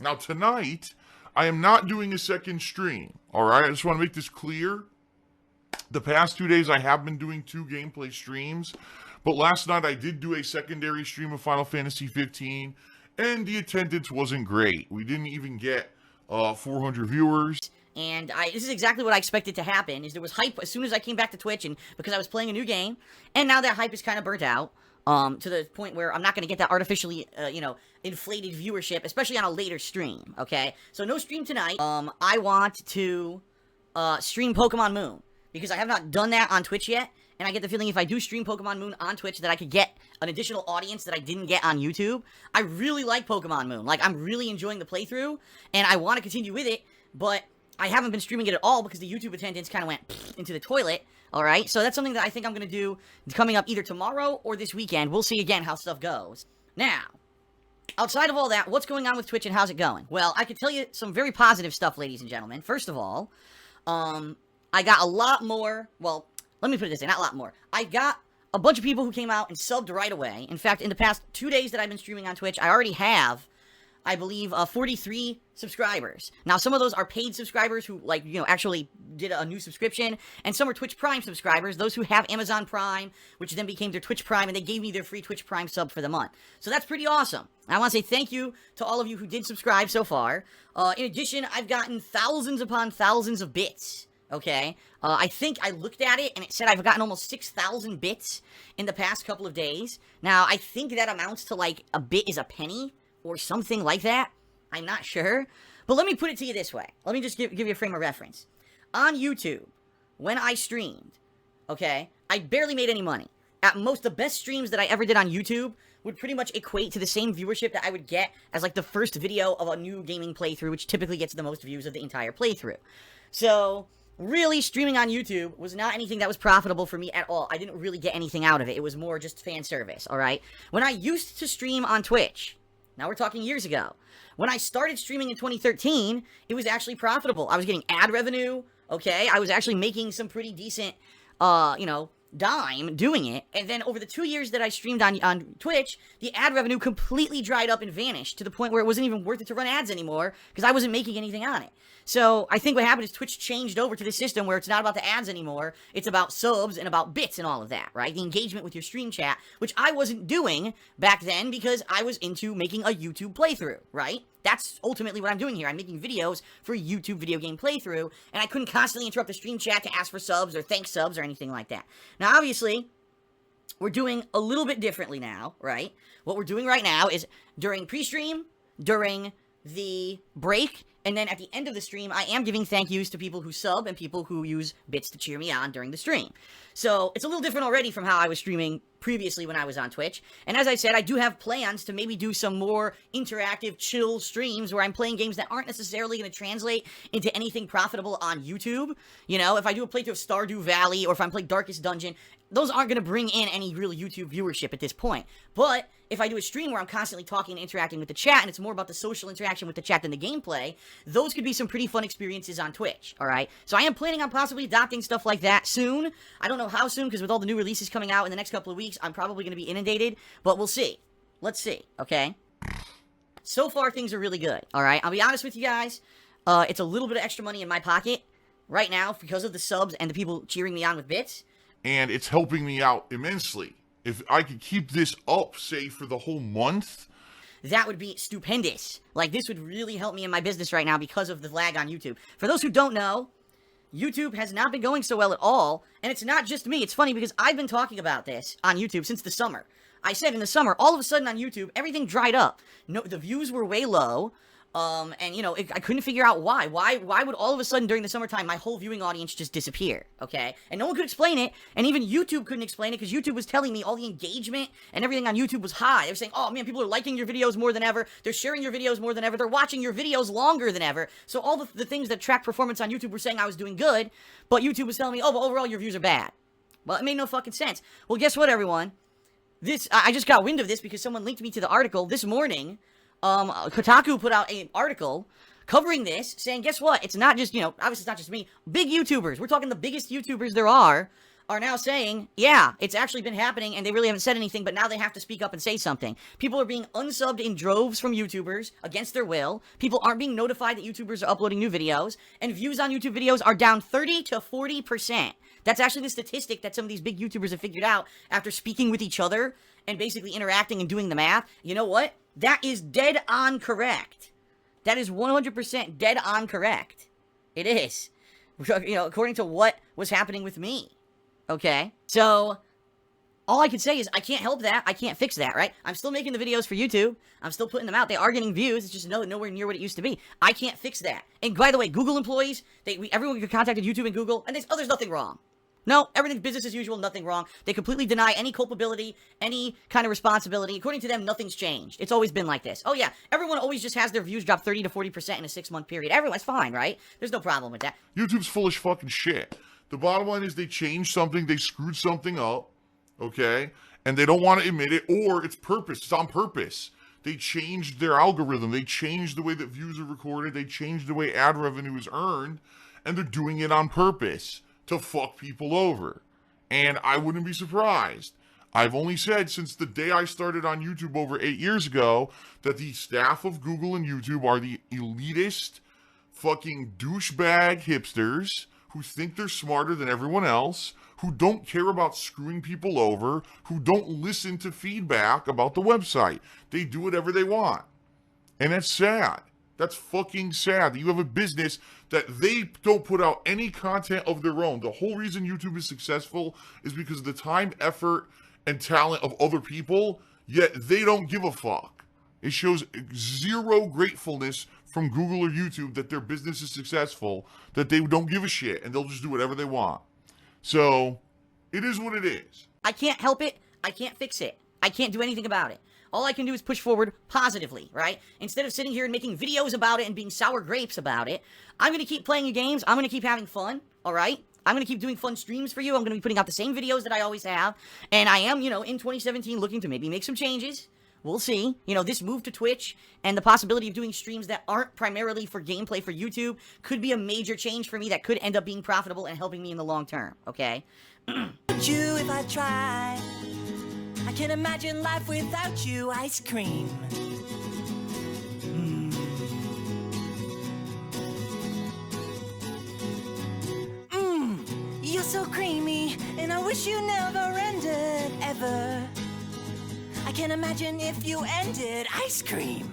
Now, tonight, I am not doing a second stream. All right, I just want to make this clear. The past 2 days, I have been doing 2 gameplay streams, but last night I did do a secondary stream of Final Fantasy 15, and the attendance wasn't great. We didn't even get 400 viewers. And this is exactly what I expected to happen, is there was hype as soon as I came back to Twitch, and because I was playing a new game, and now that hype is kind of burnt out, to the point where I'm not going to get that artificially, inflated viewership, especially on a later stream, okay? So no stream tonight. I want to, stream Pokemon Moon, because I have not done that on Twitch yet, and I get the feeling if I do stream Pokemon Moon on Twitch that I could get an additional audience that I didn't get on YouTube. I really like Pokemon Moon. Like, I'm really enjoying the playthrough, and I want to continue with it, but I haven't been streaming it at all because the YouTube attendance kind of went into the toilet, alright? So that's something that I think I'm going to do coming up either tomorrow or this weekend. We'll see again how stuff goes. Now, outside of all that, what's going on with Twitch and how's it going? Well, I could tell you some very positive stuff, ladies and gentlemen. First of all, I got a lot more, well, let me put it this way, not a lot more. I got a bunch of people who came out and subbed right away. In fact, in the past 2 days that I've been streaming on Twitch, I already have, I believe, 43 subscribers. Now, some of those are paid subscribers who, like, actually did a new subscription, and some are Twitch Prime subscribers, those who have Amazon Prime, which then became their Twitch Prime, and they gave me their free Twitch Prime sub for the month. So that's pretty awesome. I want to say thank you to all of you who did subscribe so far. In addition, I've gotten thousands upon thousands of bits. Okay, I think I looked at it, and it said I've gotten almost 6,000 bits in the past couple of days. Now, I think that amounts to, like, a bit is a penny, or something like that. I'm not sure. But let me put it to you this way. Let me just give you a frame of reference. On YouTube, when I streamed, okay, I barely made any money. At most, the best streams that I ever did on YouTube would pretty much equate to the same viewership that I would get as, like, the first video of a new gaming playthrough, which typically gets the most views of the entire playthrough. So, really, streaming on YouTube was not anything that was profitable for me at all. I didn't really get anything out of it. It was more just fan service, alright? When I used to stream on Twitch, now we're talking years ago, when I started streaming in 2013, it was actually profitable. I was getting ad revenue, okay? I was actually making some pretty decent, dime doing it. And then over the 2 years that I streamed on Twitch, the ad revenue completely dried up and vanished to the point where it wasn't even worth it to run ads anymore because I wasn't making anything on it. So I think what happened is Twitch changed over to this system where it's not about the ads anymore. It's about subs and about bits and all of that, right? The engagement with your stream chat, which I wasn't doing back then because I was into making a YouTube playthrough, right? That's ultimately what I'm doing here. I'm making videos for YouTube video game playthrough, and I couldn't constantly interrupt the stream chat to ask for subs or thank subs or anything like that. Now, obviously, we're doing a little bit differently now, right? What we're doing right now is during pre-stream, during the break, and then at the end of the stream, I am giving thank yous to people who sub and people who use bits to cheer me on during the stream. So, it's a little different already from how I was streaming previously when I was on Twitch. And as I said, I do have plans to maybe do some more interactive, chill streams where I'm playing games that aren't necessarily going to translate into anything profitable on YouTube. You know, if I do a playthrough of Stardew Valley or if I'm playing Darkest Dungeon, those aren't going to bring in any real YouTube viewership at this point. But if I do a stream where I'm constantly talking and interacting with the chat, and it's more about the social interaction with the chat than the gameplay, those could be some pretty fun experiences on Twitch, alright? So I am planning on possibly adopting stuff like that soon. I don't know how soon, because with all the new releases coming out in the next couple of weeks, I'm probably going to be inundated, but we'll see. Let's see, okay? So far, things are really good, alright? I'll be honest with you guys, it's a little bit of extra money in my pocket right now because of the subs and the people cheering me on with bits. And it's helping me out immensely. If I could keep this up, say, for the whole month, that would be stupendous. Like, this would really help me in my business right now because of the lag on YouTube. For those who don't know, YouTube has not been going so well at all, and it's not just me. It's funny because I've been talking about this on YouTube since the summer. I said in the summer, all of a sudden on YouTube, everything dried up. No, the views were way low. And, you know, I couldn't figure out why. Why would all of a sudden during the summertime my whole viewing audience just disappear, okay? And no one could explain it, and even YouTube couldn't explain it, because YouTube was telling me all the engagement and everything on YouTube was high. They were saying, oh, man, people are liking your videos more than ever, they're sharing your videos more than ever, they're watching your videos longer than ever. So all the things that track performance on YouTube were saying I was doing good, but YouTube was telling me, oh, but overall your views are bad. Well, it made no fucking sense. Well, guess what, everyone? I just got wind of this because someone linked me to the article this morning. Kotaku put out an article covering this, saying, guess what? It's not just, you know, obviously it's not just me. Big YouTubers. We're talking the biggest YouTubers there are are now saying, yeah, it's actually been happening and they really haven't said anything, but now they have to speak up and say something. People are being unsubbed in droves from YouTubers against their will. People aren't being notified that YouTubers are uploading new videos, and views on YouTube videos are down 30 to 40%. That's actually the statistic that some of these big YouTubers have figured out after speaking with each other and basically interacting and doing the math. You know what? That is dead on correct. That is 100% dead on correct. It is. You know, according to what was happening with me. Okay? So, all I can say is I can't help that. I can't fix that, right? I'm still making the videos for YouTube. I'm still putting them out. They are getting views. It's just nowhere near what it used to be. I can't fix that. And by the way, Google employees, everyone contacted YouTube and Google, and there's nothing wrong. No, everything's business as usual, nothing wrong. They completely deny any culpability, any kind of responsibility. According to them, nothing's changed. It's always been like this. Oh yeah, everyone always just has their views drop 30 to 40% in a 6-month period. Everyone's fine, right? There's no problem with that. YouTube's full of fucking shit. The bottom line is they changed something, they screwed something up, okay? And they don't want to admit it, or it's on purpose. They changed their algorithm. They changed the way that views are recorded. They changed the way ad revenue is earned, and they're doing it on purpose to fuck people over. And I wouldn't be surprised. I've only said since the day I started on YouTube over 8 years ago that the staff of Google and YouTube are the elitist fucking douchebag hipsters who think they're smarter than everyone else, who don't care about screwing people over, who don't listen to feedback about the website. They do whatever they want. And that's sad. That's fucking sad that you have a business that they don't put out any content of their own. The whole reason YouTube is successful is because of the time, effort, and talent of other people, yet they don't give a fuck. It shows zero gratefulness from Google or YouTube that their business is successful, that they don't give a shit, and they'll just do whatever they want. So, it is what it is. I can't help it. I can't fix it. I can't do anything about it. All I can do is push forward positively, right? Instead of sitting here and making videos about it and being sour grapes about it, I'm going to keep playing games. I'm going to keep having fun, all right? I'm going to keep doing fun streams for you. I'm going to be putting out the same videos that I always have. And I am, in 2017 looking to maybe make some changes. We'll see. This move to Twitch and the possibility of doing streams that aren't primarily for gameplay for YouTube could be a major change for me that could end up being profitable and helping me in the long term, okay? Would you if I try? I can't imagine life without you, ice cream. You're so creamy, and I wish you never ended, ever. I can't imagine if you ended, ice cream.